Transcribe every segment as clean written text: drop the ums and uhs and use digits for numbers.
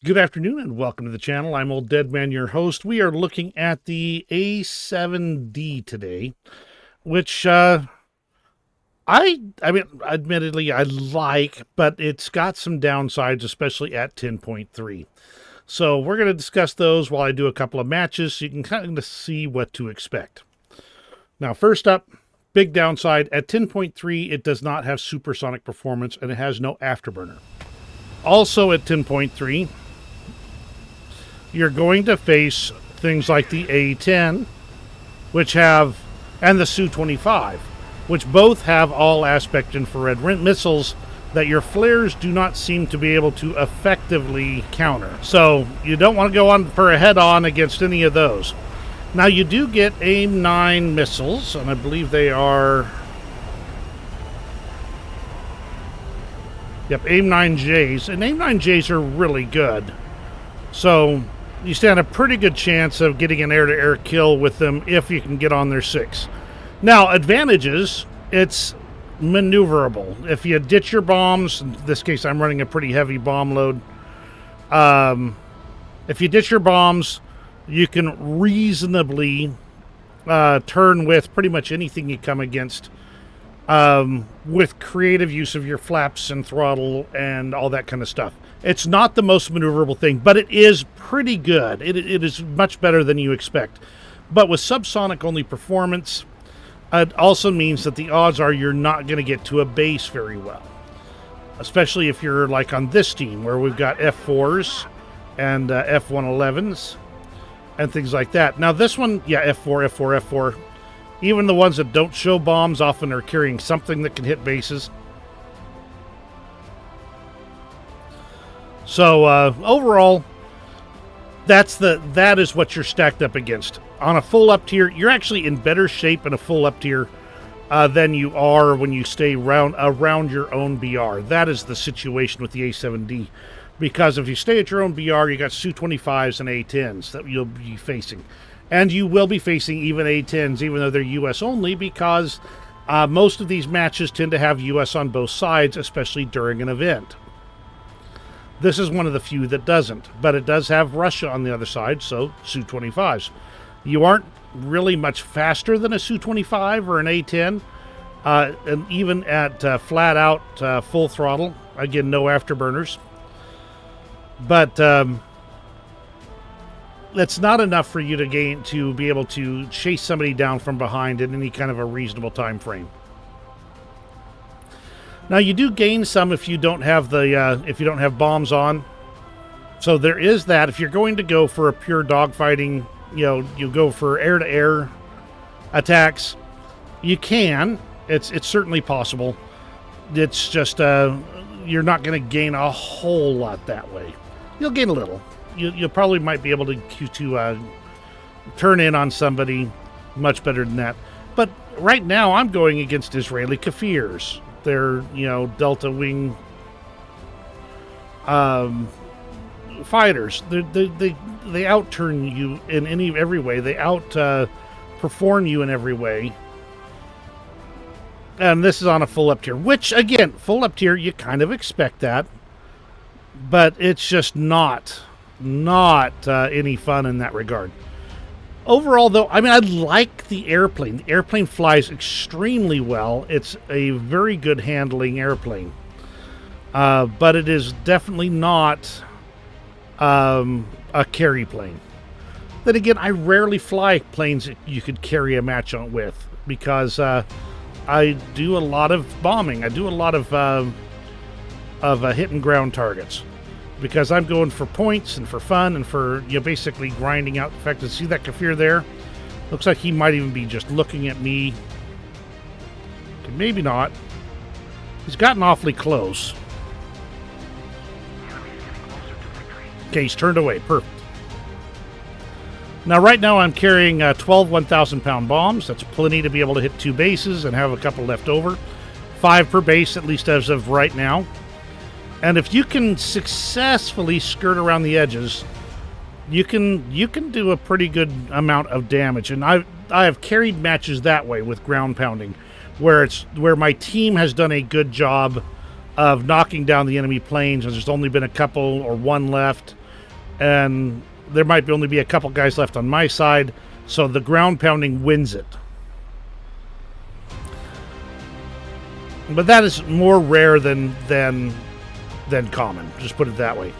Good afternoon and welcome to the channel. I'm Old Dead Man, your host. We are looking at the A-7D today, which I mean, admittedly I like, but it's got some downsides, especially at 10.3. So we're going to discuss those while I do a couple of matches so you can kind of see what to expect. Now, first up, big downside, at 10.3 it does not have supersonic performance and it has no afterburner. Also at 10.3, you're going to face things like the A-10, which have, and the Su-25, which both have all-aspect infrared missiles that your flares do not seem to be able to effectively counter. So you don't want to go on for a head-on against any of those. Now you do get AIM-9 missiles, and I believe they are... Yep, AIM-9Js, and AIM-9Js are really good. So you stand a pretty good chance of getting an air-to-air kill with them if you can get on their 6. Now, advantages, it's maneuverable. If you ditch your bombs, in this case I'm running a pretty heavy bomb load, if you ditch your bombs, you can reasonably turn with pretty much anything you come against with creative use of your flaps and throttle and all that kind of stuff. It's not the most maneuverable thing, but it is pretty good. It is much better than you expect. But with subsonic only performance, it also means that the odds are you're not going to get to a base very well. Especially if you're like on this team where we've got F4s and F111s and things like that. Now this one, yeah, F4, F4, F4. Even the ones that don't show bombs often are carrying something that can hit bases. So overall, that is what you're stacked up against. On a full up tier, you're actually in better shape in a full up tier than you are when you stay around your own BR. That is the situation with the A-7D. Because if you stay at your own BR, you got Su-25s and A-10s that you'll be facing. And you will be facing even A-10s, even though they're U.S. only, because most of these matches tend to have U.S. on both sides, especially during an event. This is one of the few that doesn't, but it does have Russia on the other side, so Su-25s. You aren't really much faster than a Su-25 or an A-10, and even at flat-out full throttle. Again, no afterburners. But that's not enough for you to be able to chase somebody down from behind in any kind of a reasonable time frame. Now you do gain some if you don't have bombs on. So there is that. If you're going to go for a pure dogfighting, you go for air-to-air attacks, you can. It's certainly possible. It's just you're not going to gain a whole lot that way. You'll gain a little. You probably might be able to turn in on somebody much better than that. But right now I'm going against Israeli Kafirs. They're, Delta Wing fighters. They outturn you in every way. They outperform you in every way. And this is on a full up tier, which again, full up tier, you kind of expect that, but it's just not any fun in that regard. Overall, though, I mean, I like the airplane. The airplane flies extremely well. It's a very good handling airplane. But it is definitely not a carry plane. Then again, I rarely fly planes that you could carry a match on with because I do a lot of bombing. I do a lot of hit and ground targets. Because I'm going for points and for fun and for basically grinding out. In fact, see that Kafir there? Looks like he might even be just looking at me. Okay, maybe not. He's gotten awfully close. Okay, he's turned away. Perfect. Now, right now, I'm carrying 12 1,000-pound bombs. That's plenty to be able to hit 2 bases and have a couple left over. 5 per base, at least as of right now. And if you can successfully skirt around the edges, you can do a pretty good amount of damage. And I have carried matches that way with ground pounding, where my team has done a good job of knocking down the enemy planes, and there's only been a couple or one left, and there might only be a couple guys left on my side, so the ground pounding wins it. But that is more rare than common. Just put it that way.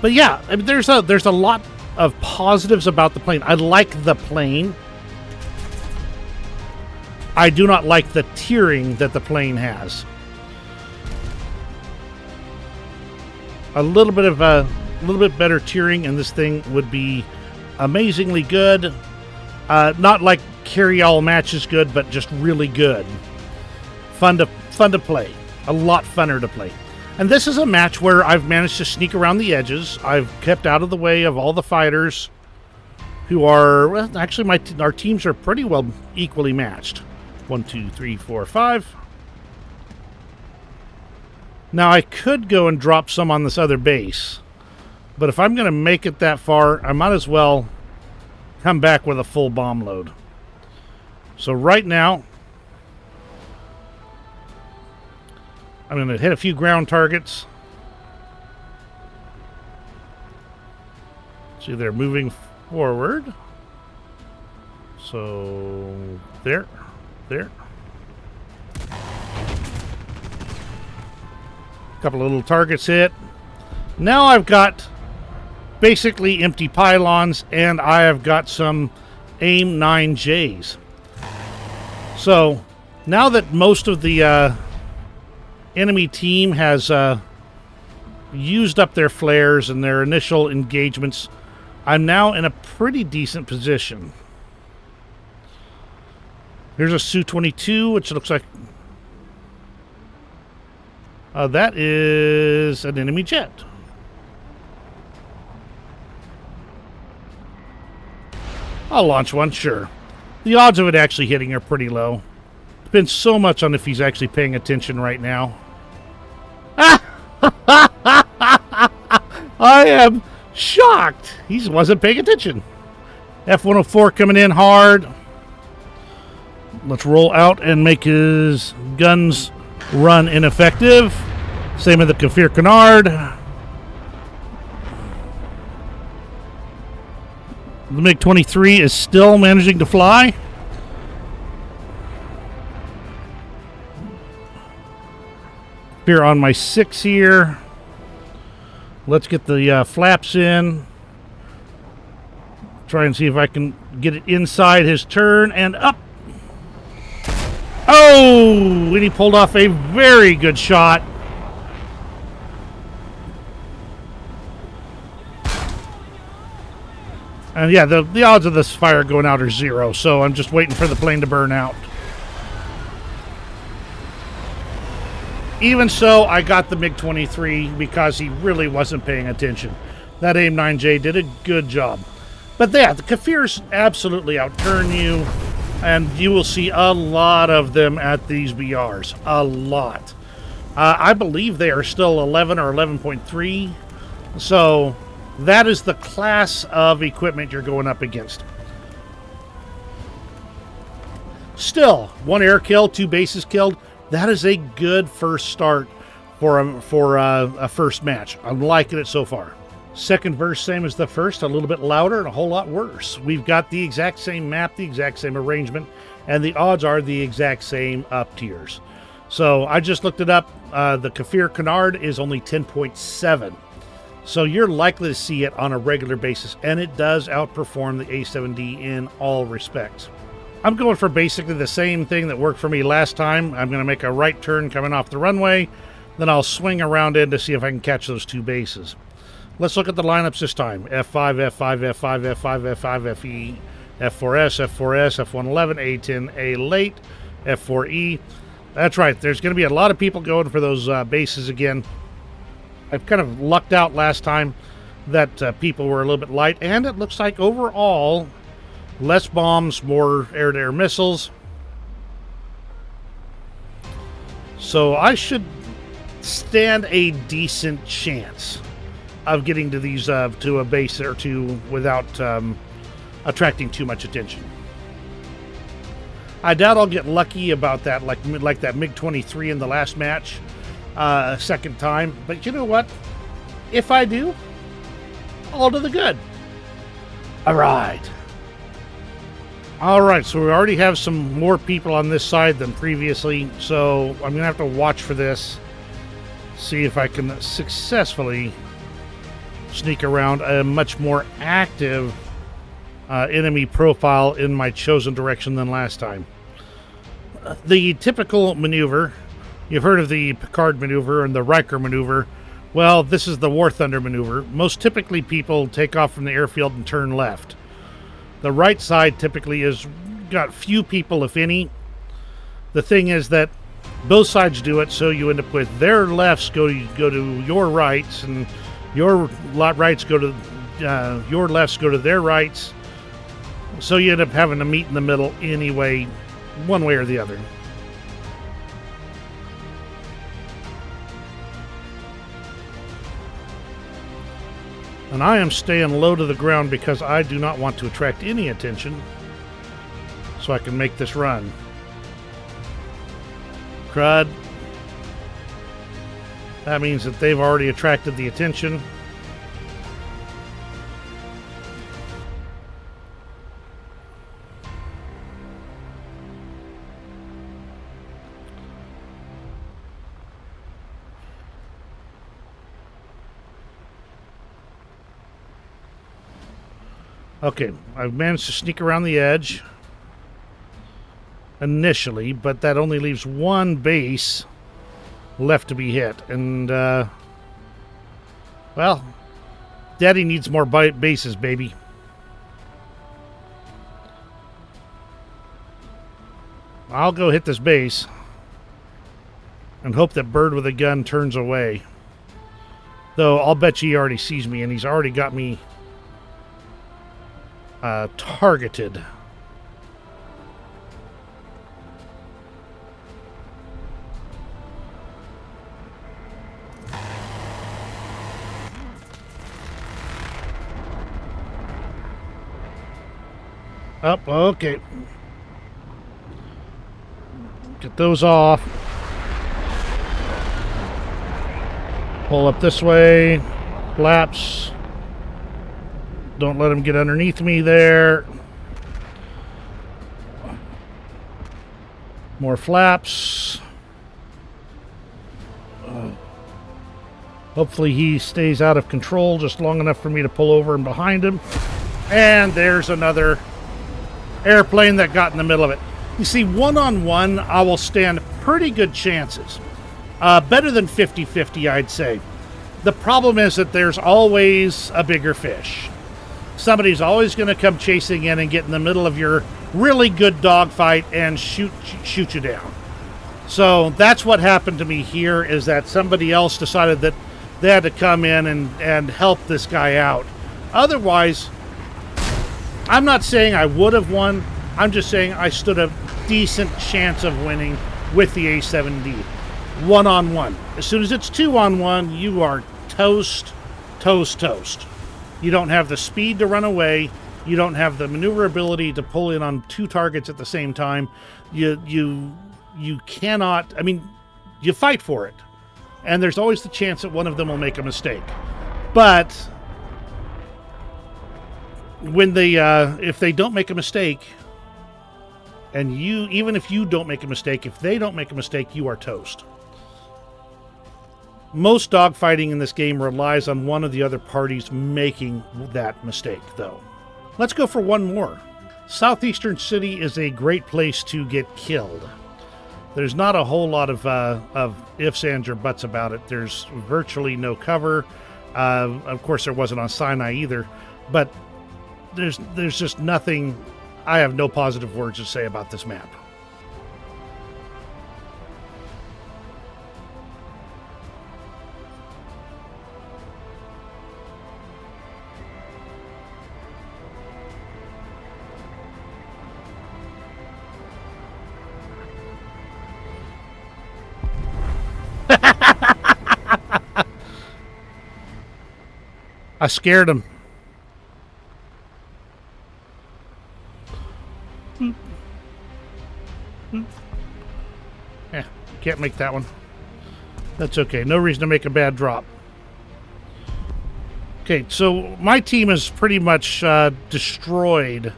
But yeah, I mean, there's a lot of positives about the plane. I like the plane. I do not like the tiering that the plane has. A little bit better tiering, and this thing would be amazingly good. Not like carry all matches good, but just really good. Fun to play. A lot funner to play. And this is a match where I've managed to sneak around the edges. I've kept out of the way of all the fighters who are... Well, actually, our teams are pretty well equally matched. 1, 2, 3, 4, 5. Now, I could go and drop some on this other base. But if I'm going to make it that far, I might as well come back with a full bomb load. So right now, I'm going to hit a few ground targets. See, they're moving forward. So, there. A couple of little targets hit. Now I've got basically empty pylons, and I have got some AIM-9Js. So, now that most of the enemy team has used up their flares and their initial engagements, I'm now in a pretty decent position. Here's a Su-22, which looks like... that is an enemy jet. I'll launch one, sure. The odds of it actually hitting are pretty low. Depends so much on if he's actually paying attention right now. I am shocked. He wasn't paying attention. F-104 coming in hard. Let's roll out and make his guns run ineffective. Same with the Kafir Canard. The MiG-23 is still managing to fly. Here on my 6 here. Let's get the flaps in. Try and see if I can get it inside his turn and up. Oh! And he pulled off a very good shot. And yeah, the odds of this fire going out are 0, so I'm just waiting for the plane to burn out. Even so, I got the MiG-23 because he really wasn't paying attention. That AIM-9J did a good job. But yeah, the Kafirs absolutely outturn you, and you will see a lot of them at these BRs. A lot. I believe they are still 11 or 11.3. So that is the class of equipment you're going up against. Still, 1 air kill, 2 bases killed. That is a good first start for a first match. I'm liking it so far. Second verse, same as the first, a little bit louder and a whole lot worse. We've got the exact same map, the exact same arrangement, and the odds are the exact same up tiers. So I just looked it up. The Kafir Canard is only 10.7. So you're likely to see it on a regular basis, and it does outperform the A-7D in all respects. I'm going for basically the same thing that worked for me last time. I'm going to make a right turn coming off the runway. Then I'll swing around in to see if I can catch those 2 bases. Let's look at the lineups this time. F5, F5, F5, F5, F5, FE, F4S, F4S, F111, A10, A late, F4E. That's right. There's going to be a lot of people going for those bases again. I've kind of lucked out last time that people were a little bit light. And it looks like overall... less bombs, more air-to-air missiles. So I should stand a decent chance of getting to these to a base or two without attracting too much attention. I doubt I'll get lucky about that, like that MiG-23 in the last match, second time. But you know what? If I do, all to the good. All right. All right, so we already have some more people on this side than previously, so I'm going to have to watch for this, see if I can successfully sneak around a much more active enemy profile in my chosen direction than last time. The typical maneuver, you've heard of the Picard maneuver and the Riker maneuver. Well, this is the War Thunder maneuver. Most typically people take off from the airfield and turn left. The right side typically is got few people, if any. The thing is that both sides do it, so you end up with their lefts go to your rights, and your rights go to your lefts go to their rights. So you end up having to meet in the middle anyway, one way or the other. And I am staying low to the ground because I do not want to attract any attention, so I can make this run. Crud. That means that they've already attracted the attention. Okay, I've managed to sneak around the edge initially, but that only leaves one base left to be hit. And, well, Daddy needs more bases, baby. I'll go hit this base and hope that Bird with a gun turns away. Though I'll bet he already sees me, and he's already got me targeted. Up, okay. Get those off. Pull up this way. Flaps. Don't let him get underneath me there. More flaps. Hopefully he stays out of control just long enough for me to pull over and behind him. And there's another airplane that got in the middle of it. You see, one-on-one, I will stand pretty good chances. Better than 50-50, I'd say. The problem is that there's always a bigger fish. Somebody's always going to come chasing in and get in the middle of your really good dogfight and shoot you down. So that's what happened to me here, is that somebody else decided that they had to come in and help this guy out. Otherwise, I'm not saying I would have won. I'm just saying I stood a decent chance of winning with the A-7D. One-on-one. As soon as it's two-on-one, you are toast, toast, toast. You don't have the speed to run away. You don't have the maneuverability to pull in on two targets at the same time. You cannot, I mean, you fight for it. And there's always the chance that one of them will make a mistake. But when they, if they don't make a mistake, and even if you don't make a mistake, if they don't make a mistake, you are toast. Most dogfighting in this game relies on one of the other parties making that mistake, though. Let's go for one more. Southeastern City is a great place to get killed. There's not a whole lot of ifs, ands, or buts about it. There's virtually no cover. Of course, there wasn't on Sinai either. But there's just nothing. I have no positive words to say about this map. I scared him. Yeah, can't make that one. That's okay. No reason to make a bad drop. Okay, so my team has pretty much destroyed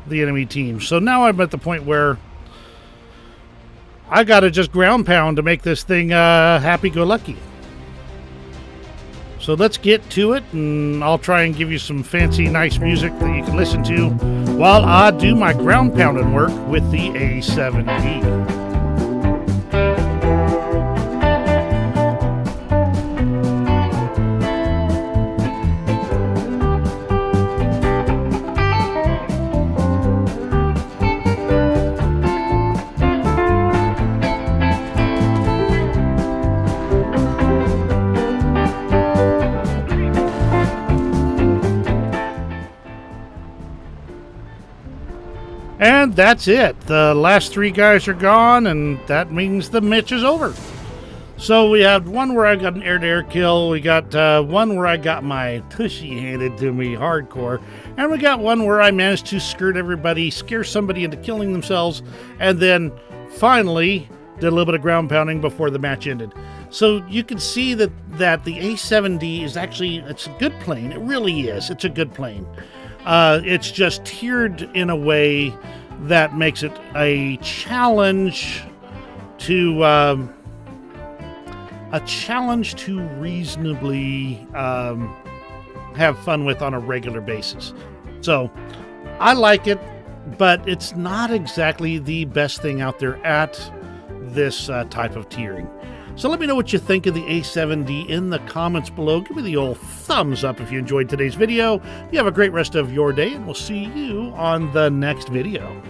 the enemy team. So now I'm at the point where I got to just ground pound to make this thing happy-go-lucky. So let's get to it, and I'll try and give you some fancy, nice music that you can listen to while I do my ground pounding work with the A-7D. And that's it. The last 3 guys are gone, and that means the match is over. So we have one where I got an air-to-air kill. We got one where I got my tushy handed to me hardcore. And we got one where I managed to skirt everybody, scare somebody into killing themselves, and then finally did a little bit of ground pounding before the match ended. So you can see that the A-7D is actually, it's a good plane. It really is. It's a good plane. It's just tiered in a way that makes it a challenge to reasonably have fun with on a regular basis. So I like it, but it's not exactly the best thing out there at this type of tiering. So let me know what you think of the A-7D in the comments below. Give me the old thumbs up if you enjoyed today's video. You have a great rest of your day, and we'll see you on the next video.